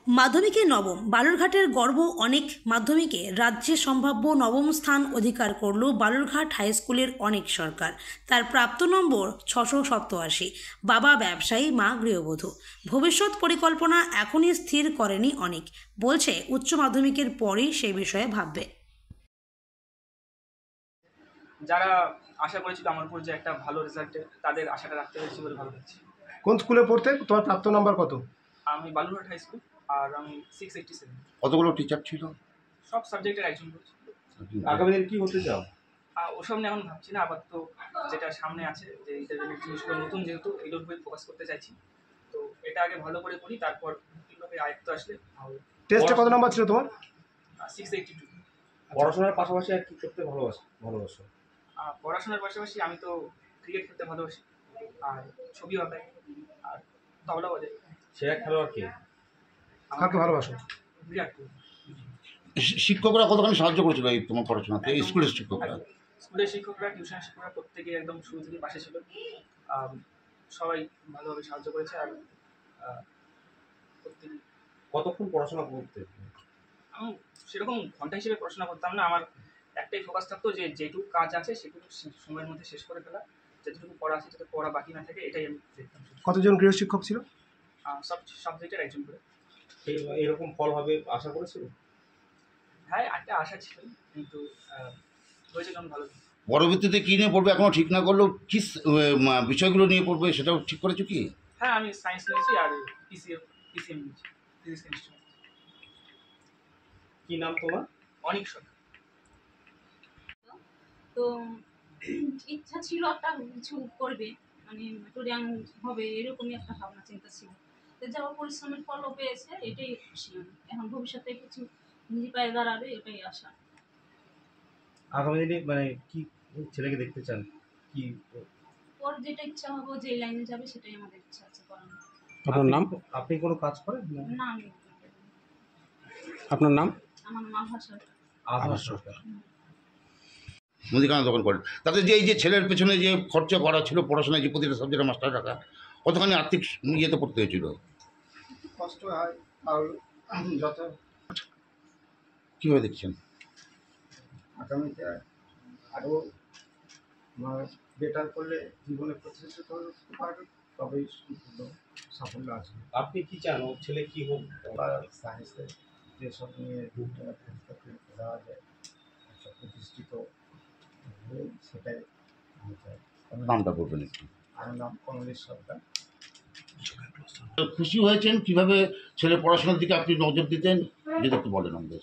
মাধ্যমিকে নবম, বালুরঘাটের গর্ব অনেক মাধ্যমিকে রাজ্যে সম্ভাব্য নবম স্থান অধিকার করল বালুরঘাট হাই স্কুলের অনেক সরকার। তার প্রাপ্ত নম্বর 687। বাবা ব্যবসায়ী, মা গৃহবধূ। ভবিষ্যৎ পরিকল্পনা এখনই স্থির করেনি অনেক, বলছে উচ্চ মাধ্যমিকের পরেই সেই বিষয়ে ভাববে। যারা আশা করেছিল আমার উপর যে একটা ভালো রেজাল্টে, তাদের আশাটা রাখতে পেরেছি বলে ভালো লাগছে। কোন স্কুলে পড়তে? তোমার প্রাপ্ত নাম্বার কত? আমি বালুরঘাট হাই স্কুল, আর আমি 687। কতগুলো টিচার ছিল? সব সাবজেক্টের একজন রয়েছে। আগামী দিনে কি হতে চাও? ওসব নিয়ে এখন ভাবছি না, আপাতত যেটা সামনে আছে, যে ইন্টারভিউ জিনিসগুলো নতুন, যেহেতু এগুলোর উপরে ফোকাস করতে চাইছি। তো এটা আগে ভালো করে করি, তারপর কীভাবে আয়ত্ত আসলে। টেস্টে কত নাম্বার ছিল তোমার? 682। পড়াশোনার পাশাপাশি আর কি করতে ভালোবাসো? পড়াশোনার পাশাপাশি আমি তো ক্রিকেট খেলতে ভালোবাসি, আর ছবি আঁকাই, আর তবলা বাজাই। সেরা খেলোয়াড় কে? কাকে ভালোবাসো? বিরাট কোহলি। শিক্ষকরা কতখানি সাহায্য করেছিল এই তোমার পড়াশোনাতে? স্কুলের শিক্ষকরা, স্কুলের শিক্ষকরা, টিউশনের শিক্ষকরা প্রত্যেকে একদম শুরু থেকে পাশে ছিল। সবাই ভালোভাবে সাহায্য করেছে। আর প্রত্যেকে কতক্ষণ পড়াশোনা করতে? আমি সেরকম ঘন্টা হিসেবে পড়াশোনা করতাম না। আমার একটাই ফোকাস থাকতো যে যেটুকু কাজ আছে সেটুকু সময়ের মধ্যে শেষ করে ফেলা, যেটুকু পড়া আছে যাতে পড়া বাকি না থাকে, এটাই আমি দেখতাম। কতজন গৃহশিক্ষক ছিল? সব সাবজেক্টের একজন করে। এরকম ফল হবে আশা করেছিল? হ্যাঁ, একটা আশা ছিল, কিন্তু হয়েছে যখন ভালো। পরবর্তীতে কী নিয়ে পড়বে এখনও ঠিক না করলেও কী বিষয়গুলো নিয়ে পড়বে সেটাও ঠিক করেছো কি? হ্যাঁ, আমি সায়েন্স নিয়েছি, আর পিসিএম নিয়েছি, ফিজিক্স কেমিস্ট্রি। কি নাম তোমার? অনেক সরকার। তো ইচ্ছা ছিল একটা কিছু করবে, মানে টোরিয়ান হবে, এরকমই একটা ভাবনা চিন্তা ছিল। তো যাওয়া পরিশ্রমের ফলও পেয়েছে, এটাই খুশি আমি। এখন ভবিষ্যতে কিছু নিজে পায়ে দাঁড়াবে, এটাই আশা। আগামী দিনে মানে কি ছেলেকে দেখতে চান? কি ওর যেটা ইচ্ছা হবে, যে লাইনে যাবে, সেটাই আমাদের ইচ্ছা আছে করানো। আপনার নাম? আপনি কোনো কাজ করেন না, আমি আপনার নাম? আমার নাম ভাষা। সরকার। মুদিখানা দোকান করেন, তাতে যে এই যে ছেলের পেছনে যে খরচা করা ছিল পড়াশোনায়, যে প্রতিটা সাবজেক্টে মাস্টার রাখা, কতখানি আর্থিক ইয়েতে পড়তে হয়েছিল? কষ্ট হয়, আর যত কীভাবে দেখছেন আগামীতে আরও বেটার করলে, জীবনে প্রতিষ্ঠিত হতে পারবে, তবেই সাফল্য আসবে। আপনি কি চান ওর ছেলে কি হোক? বা সায়েন্সে যেসব নিয়ে দেওয়া যায়, একটা প্রতিষ্ঠিত হয়ে, সেটাই আমি চাই। নামটা বলবেন একটু? আমার নাম কমলেশ সরকার। খুশি হয়েছেন কিভাবে ছেলে পড়াশোনার দিকে আপনি নজর দিতেন, যদি একটু বলেন আমাদের।